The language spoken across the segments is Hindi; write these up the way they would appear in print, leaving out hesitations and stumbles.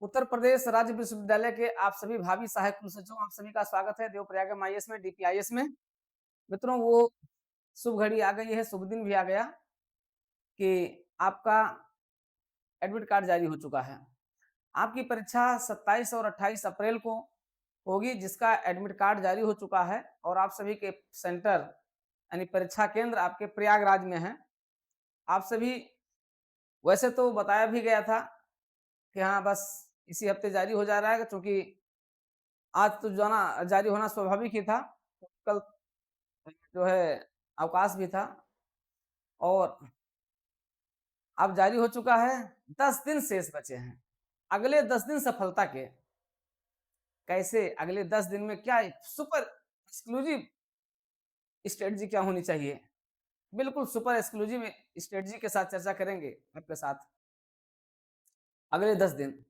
उत्तर प्रदेश राज्य विश्वविद्यालय के आप सभी भावी सहायक कुलसचिवों आप सभी का स्वागत है देवप्रयाग एमआईएस में डीपीआईएस में। मित्रों, वो शुभ घड़ी आ गई है, शुभ दिन भी आ गया कि आपका एडमिट कार्ड जारी हो चुका है। आपकी परीक्षा 27 और 28 अप्रैल को होगी, जिसका एडमिट कार्ड जारी हो चुका है और आप सभी के सेंटर यानी परीक्षा केंद्र आपके प्रयागराज में है। आप सभी, वैसे तो बताया भी गया था कि हाँ बस इसी हफ्ते जारी हो जा रहा है, क्योंकि आज तो जो है ना जारी होना स्वाभाविक ही था। कल जो है अवकाश भी था और अब जारी हो चुका है। 10 दिन शेष बचे हैं। अगले 10 दिन सफलता के, कैसे अगले 10 दिन में क्या सुपर एक्सक्लूसिव स्ट्रेटजी क्या होनी चाहिए, बिल्कुल सुपर एक्सक्लूसिव स्ट्रेटजी के साथ चर्चा करेंगे आपके साथ अगले 10 दिन।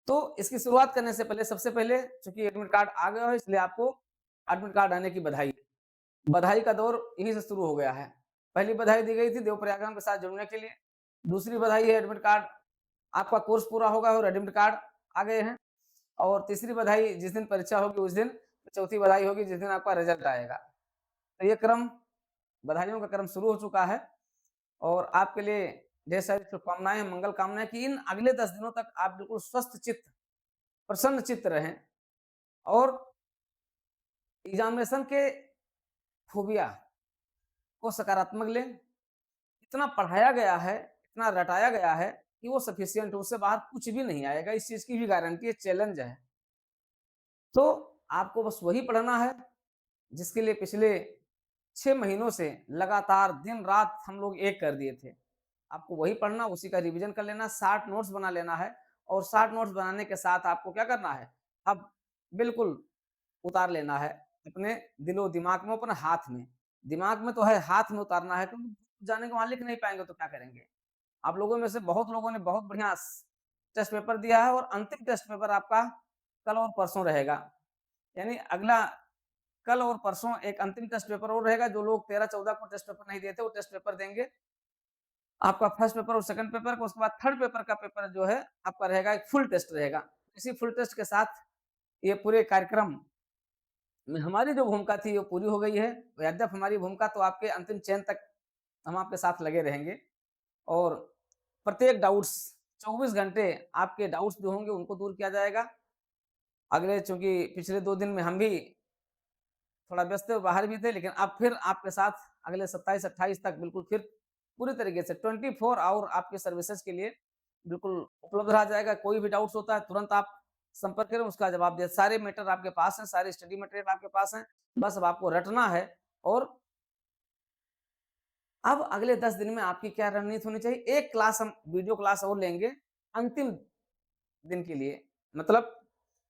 तो इसकी शुरुआत करने से पहले सबसे पहले, चूंकि एडमिट कार्ड आ गया है इसलिए आपको एडमिट कार्ड आने की बधाई। बधाई का दौर यहीं से शुरू हो गया है। पहली बधाई दी गई थी देवप्रयागराम के साथ जुड़ने के लिए। दूसरी बधाई है एडमिट कार्ड, आपका कोर्स पूरा होगा और एडमिट कार्ड आ गए हैं। और तीसरी बधाई जिस दिन परीक्षा होगी उस दिन। चौथी बधाई होगी जिस दिन आपका रिजल्ट आएगा। तो ये क्रम, बधाइयों का क्रम शुरू हो चुका है और आपके लिए ढेर सारी शुभकामनाएं, मंगल कामनाएं कि इन अगले 10 दिनों तक आप बिल्कुल स्वस्थ चित्त, प्रसन्न चित्त रहें और एग्जामिनेशन के फोबिया को सकारात्मक लें। इतना पढ़ाया गया है, इतना रटाया गया है कि वो सफिशिएंट है, उससे बाहर कुछ भी नहीं आएगा। इस चीज की भी गारंटी है, चैलेंज है। तो आपको बस वही पढ़ना है जिसके लिए पिछले 6 महीनों से लगातार दिन रात हम लोग एक कर दिए थे। आपको वही पढ़ना, उसी का रिवीजन कर लेना, 60 नोट्स बना लेना है और 60 नोट्स बनाने के साथ आपको क्या करना है, अब बिल्कुल उतार लेना है अपने दिलो दिमाग में, अपने हाथ में। दिमाग में तो है, हाथ में उतारना है, क्योंकि जाने को वहां लिख नहीं पाएंगे तो क्या करेंगे। आप लोगों में से बहुत लोगों ने बहुत बढ़िया टेस्ट पेपर दिया है और अंतिम टेस्ट पेपर आपका कल और परसों रहेगा। यानी अगला कल और परसों एक अंतिम टेस्ट पेपर और रहेगा। जो लोग 13-14 को टेस्ट पेपर नहीं देते वो टेस्ट पेपर देंगे। आपका फर्स्ट पेपर और सेकंड पेपर को, उसके बाद थर्ड पेपर का पेपर जो है आपका रहेगा, एक फुल टेस्ट रहेगा। इसी फुल टेस्ट के साथ ये पूरे कार्यक्रम में हमारी जो भूमिका थी वो पूरी हो गई है। यद्यप हमारी भूमिका तो आपके अंतिम चयन तक हम आपके साथ लगे रहेंगे और प्रत्येक डाउट्स 24 घंटे आपके डाउट्स जो होंगे उनको दूर किया जाएगा। अगले, चूंकि पिछले 2 दिन में हम भी थोड़ा व्यस्त थे, बाहर भी थे, लेकिन अब फिर आपके साथ अगले 27-28 तक बिल्कुल फिर पूरी तरीके से 24 आवर आपके सर्विसेज के लिए बिल्कुल उपलब्ध रहा जाएगा। कोई भी डाउट्स होता है तुरंत आप संपर्क करें, उसका जवाब दिया। सारे मैटर आपके पास हैं, सारे स्टडी मटेरियल आपके पास हैं, बस अब आपको रटना है। और अब अगले 10 दिन में आपकी क्या रणनीति होनी चाहिए। एक क्लास हम वीडियो क्लास और लेंगे अंतिम दिन के लिए, मतलब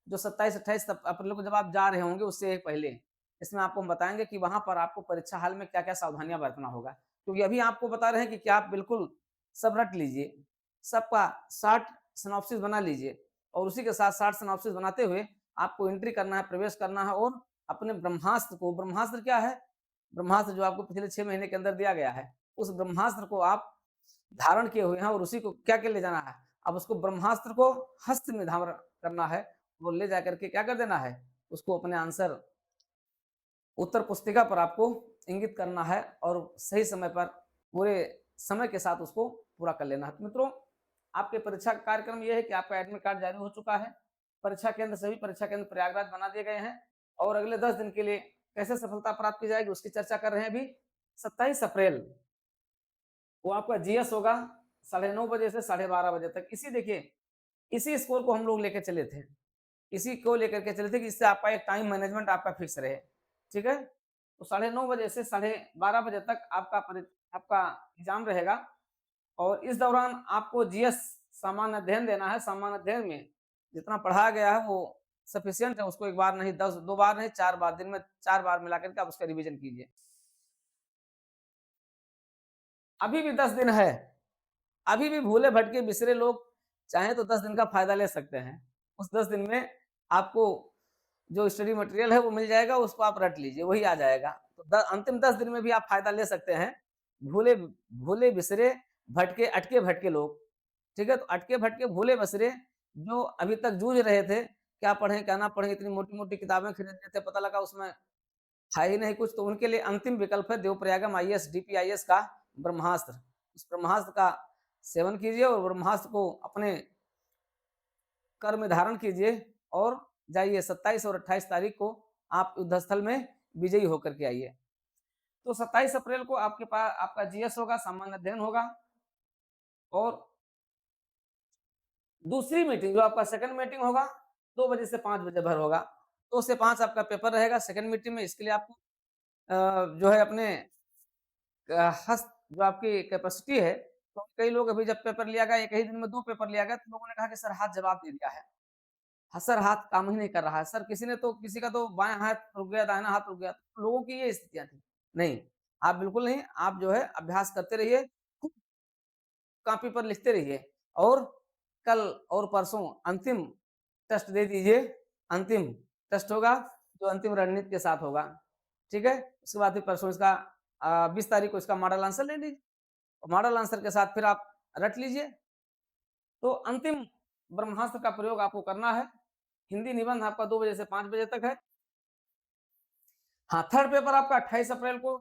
जो 27-28 अप्रैल को जब आप जा रहे होंगे उससे एक पहले, इसमें आपको हम बताएंगे कि वहां पर आपको परीक्षा हाल में क्या क्या सावधानियां बरतना होगा। क्योंकि अभी आपको बता रहे हैं कि क्या आप बिल्कुल सब रट लीजिए, सबका शार्ट सिनॉप्सिस बना लीजिए और उसी के साथ शार्ट सिनॉप्सिस बनाते हुए आपको एंट्री करना है, प्रवेश करना है और अपने ब्रह्मास्त्र को, ब्रह्मास्त्र क्या है, ब्रह्मास्त्र जो आपको पिछले 6 महीने के अंदर दिया गया है, उस ब्रह्मास्त्र को आप धारण किए हुए हैं और उसी को क्या के ले जाना है, अब उसको ब्रह्मास्त्र को हस्त में धारण करना है। वो ले जाकर के क्या कर देना है, उसको अपने आंसर उत्तर पुस्तिका पर आपको इंगित करना है और सही समय पर पूरे समय के साथ उसको पूरा कर लेना है। तो मित्रों, आपके परीक्षा का कार्यक्रम यह है कि आपका एडमिट कार्ड जारी हो चुका है। परीक्षा केंद्र, सभी परीक्षा केंद्र प्रयागराज बना दिए गए हैं और अगले 10 दिन के लिए कैसे सफलता प्राप्त की जाएगी उसकी चर्चा कर रहे हैं। अभी 27 अप्रैल वो आपका जीएस होगा 9:30 बजे से 12:30 बजे तक। इसी, देखिए, इसी स्कोर को हम लोग लेकर चले थे, इसी को लेकर के चले थे कि इससे आपका एक टाइम मैनेजमेंट आपका फिक्स रहे। ठीक है, तो 9:30 बजे से 12:30 बजे तक आपका एग्जाम रहेगा और इस दौरान आपको जीएस सामान्य अध्ययन देना है। सामान्य अध्ययन में जितना पढ़ाया गया है वो सफिशियंट है, उसको एक बार नहीं 2 बार नहीं 4 बार, दिन में 4 बार मिलाकर के आप उसका रिवीजन कीजिए। अभी भी 10 दिन है, अभी भी भूले भटके बिसरे लोग चाहें तो 10 दिन का फायदा ले सकते हैं। उस 10 दिन में आपको जो स्टडी मटेरियल है वो मिल जाएगा, उसको आप रट लीजिए, वही आ जाएगा। तो अंतिम 10 दिन में भी आप फायदा ले सकते हैं। भूले भूले बिसरे भटके अटके भटके लोग, ठीक है, तो अटके भटके भूले बिसरे जो अभी तक जूझ रहे थे, क्या पढ़ें, क्या ना पढ़ें, इतनी मोटी-मोटी किताबें खरीद लेते, पता लगा उसमें है ही नहीं कुछ, तो उनके लिए अंतिम विकल्प है देवप्रयागम आईएएस, डीपीआईएस का ब्रह्मास्त्र। उस ब्रह्मास्त्र का सेवन कीजिए और ब्रह्मास्त्र को अपने कर में धारण कीजिए और जाइए 27 और 28 तारीख को आप युद्धस्थल में विजयी होकर के आइए। तो 27 अप्रैल को आपके पास आपका जीएस होगा, सामान्य अध्ययन होगा और दूसरी मीटिंग जो आपका सेकंड मीटिंग होगा 2 बजे से 5 बजे भर होगा। 2 से 5 आपका पेपर रहेगा सेकंड मीटिंग में। इसके लिए आपको जो है अपने हस्त जो आपकी कैपेसिटी है, तो कई लोग अभी जब पेपर लिया गया, एक ही दिन में 2 पेपर लिया गया, तो लोगों ने कहा कि सर हाथ जवाब दे दिया है। हाँ, सर हाथ काम ही नहीं कर रहा है। सर किसी ने तो किसी का तो बायाँ हाथ रुक गया, दाहिना हाथ रुक गया। तो लोगों की ये स्थितियाँ थी। नहीं, आप बिल्कुल नहीं, आप जो है अभ्यास करते रहिए, खूब कॉपी पर लिखते रहिए और कल और परसों अंतिम टेस्ट दे दीजिए। अंतिम टेस्ट होगा, जो अंतिम रणनीति के साथ होगा। ठीक है? उसके बाद फिर परसों इसका 20 तारीख को इसका मॉडल आंसर ले लीजिए। मॉडल आंसर के साथ फिर आप रट लीजिए। तो अंतिम ब्रह्मास्त्र का प्रयोग आपको करना है। हिंदी निबंध आपका 2 बजे से 5 बजे तक है। हाँ, थर्ड पेपर आपका 28 अप्रैल को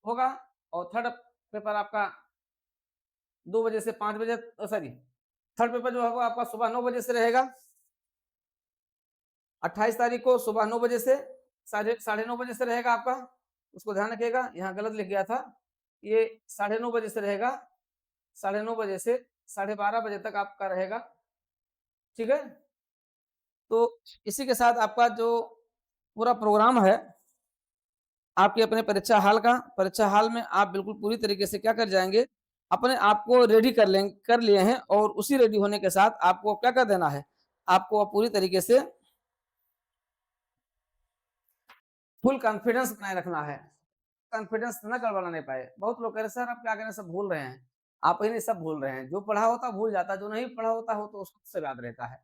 होगा और थर्ड पेपर आपका 2 बजे से 5 बजे सॉरी थर्ड पेपर जो होगा आपका सुबह 9 बजे से रहेगा। 28 तारीख को सुबह 9 बजे से साढ़े 9 बजे से रहेगा आपका। उसको ध्यान रखिएगा, यहाँ गलत लिख गया था। ये साढ़े 9 बजे से रहेगा। साढ़े 9 बजे से साढ़े 12 बजे तक आपका रहेगा। ठीक है? तो इसी के साथ आपका जो पूरा प्रोग्राम है आपके अपने परीक्षा हाल में आप बिल्कुल पूरी तरीके से क्या कर जाएँगे, अपने आप को रेडी कर लिए हैं और उसी रेडी होने के साथ आपको क्या कर देना है, आपको पूरी तरीके से फुल कॉन्फिडेंस बनाए रखना है। कॉन्फिडेंस ना गड़बड़ाने नहीं पाए। बहुत लोग कह रहे सर आप क्या कह रहे हैं, सब भूल रहे हैं। आप ही नहीं सब भूल रहे हैं। जो पढ़ा होता भूल जाता है, जो नहीं पढ़ा होता हो तो उसको सब याद रहता है।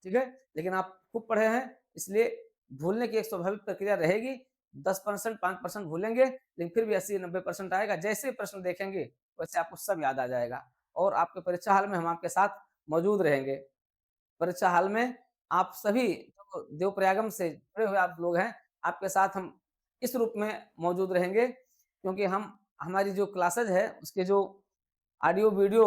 ठीक है? लेकिन आप खूब पढ़े हैं इसलिए भूलने की एक स्वाभाविक प्रक्रिया रहेगी। 10% 5% भूलेंगे लेकिन फिर भी 80-90% आएगा। जैसे प्रश्न देखेंगे वैसे आपको सब याद आ जाएगा और आपके परीक्षा हाल में हम आपके साथ मौजूद रहेंगे। परीक्षा हाल में आप सभी जो देवप्रयागम से जुड़े हुए आप लोग हैं, आपके साथ हम इस रूप में मौजूद रहेंगे क्योंकि हम हमारी जो क्लासेज है उसके जो ऑडियो वीडियो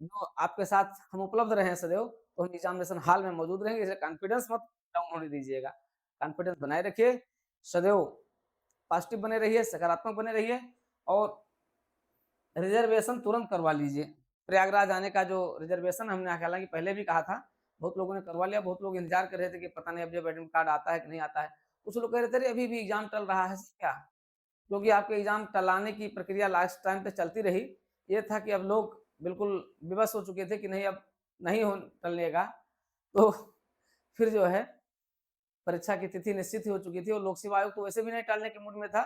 जो आपके साथ हम उपलब्ध रहे हैं सदैव, तो हम एग्जामिनेशन हॉल में मौजूद रहेंगे। इसलिए कॉन्फिडेंस मत डाउन होने दीजिएगा। कॉन्फिडेंस बनाए रखिए, सदैव पॉजिटिव बने रहिए, सकारात्मक बने रहिए और रिजर्वेशन तुरंत करवा लीजिए। प्रयागराज आने का जो रिजर्वेशन हमने हालाँकि पहले भी कहा था, बहुत लोगों ने करवा लिया, बहुत लोग इंतज़ार कर रहे थे कि पता नहीं अब जब एडमिट कार्ड आता है कि नहीं आता है। कुछ लोग कह रहे थे अरे अभी भी एग्ज़ाम टल रहा है क्या? क्योंकि आपके एग्ज़ाम टलाने की प्रक्रिया लास्ट टाइम पे चलती रही। ये था कि अब लोग बिल्कुल विवश हो चुके थे कि नहीं अब नहीं हो टलने का। तो फिर जो है परीक्षा की तिथि निश्चित ही हो चुकी थी और लोक सेवा आयोग तो वैसे भी नहीं टालने के मूड में था।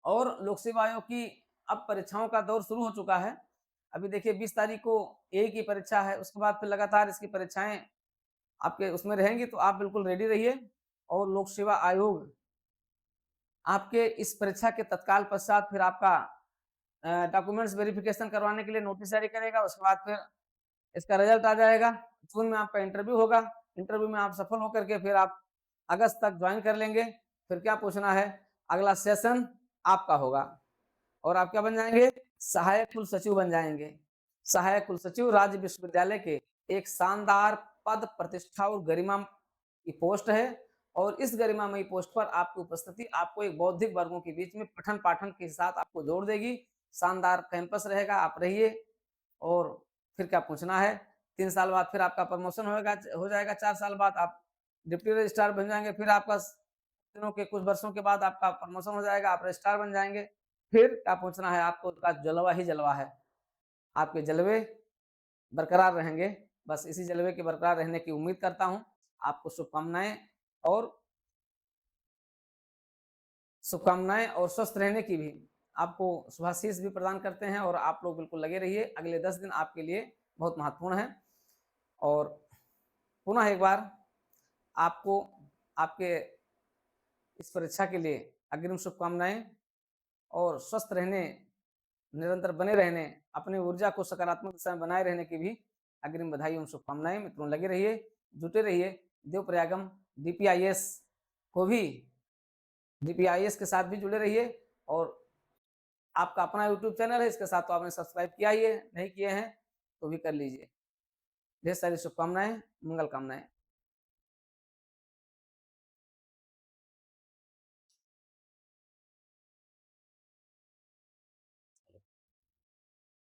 और लोक सेवा आयोग की अब परीक्षाओं का दौर शुरू हो चुका है। अभी देखिए 20 तारीख को ए की परीक्षा है, उसके बाद फिर लगातार इसकी परीक्षाएँ आपके उसमें रहेंगी, तो आप बिल्कुल रेडी रहिए और लोक सेवा आयोग आपके इस परीक्षा के तत्काल पश्चात फिर आपका डॉक्यूमेंट्स वेरिफिकेशन करवाने के लिए नोटिस जारी करेगा, उसके बाद फिर इसका रिजल्ट आ जाएगा। जून में आपका इंटरव्यू होगा, इंटरव्यू में आप सफल होकर के फिर आप अगस्त तक ज्वाइन कर लेंगे। फिर क्या पूछना है, अगला सेशन आपका होगा और आप क्या बन जाएँगे? सहायक कुल सचिव बन जाएँगे। सहायक कुल सचिव राज्य विश्वविद्यालय के एक शानदार पद, प्रतिष्ठा और गरिमा की पोस्ट है और इस गरिमामयी पोस्ट पर आपकी उपस्थिति आपको एक बौद्धिक वर्गों के बीच में पठन-पाठन के साथ आपको जोड़ देगी। शानदार कैंपस रहेगा, आप रहिए और फिर क्या पूछना है, 3 साल बाद फिर आपका प्रमोशन हो जाएगा, 4 साल बाद आप डिप्टी रजिस्ट्रार बन जाएँगे, फिर आपका दिनों के कुछ वर्षों के बाद आपका प्रमोशन हो जाएगा, आप रजिस्ट्रार बन जाएँगे। फिर क्या पूछना है आपको, का जलवा ही जलवा है। आपके जलवे बरकरार रहेंगे। बस इसी जलवे के बरकरार रहने की उम्मीद करता हूँ। आपको और शुभकामनाएँ और स्वस्थ रहने की भी आपको शुभाशीष भी प्रदान करते हैं और आप लोग बिल्कुल लगे रहिए। अगले 10 दिन आपके लिए बहुत महत्वपूर्ण हैं और पुनः एक बार आपको आपके इस परीक्षा के लिए अग्रिम शुभकामनाएँ और स्वस्थ रहने, निरंतर बने रहने, अपनी ऊर्जा को सकारात्मक दिशा में बनाए रहने की भी अग्रिम बधाई एवं शुभकामनाएं। मित्रों लगे रहिए, जुटे रहिए, देवप्रयागम डीपीआईएस को भी, डीपीआईएस के साथ भी जुड़े रहिए। और आपका अपना यूट्यूब चैनल है, इसके साथ तो आपने सब्सक्राइब किया ही है, नहीं किए हैं तो भी कर लीजिए। ढेर सारी शुभकामनाएं, मंगल कामनाएं।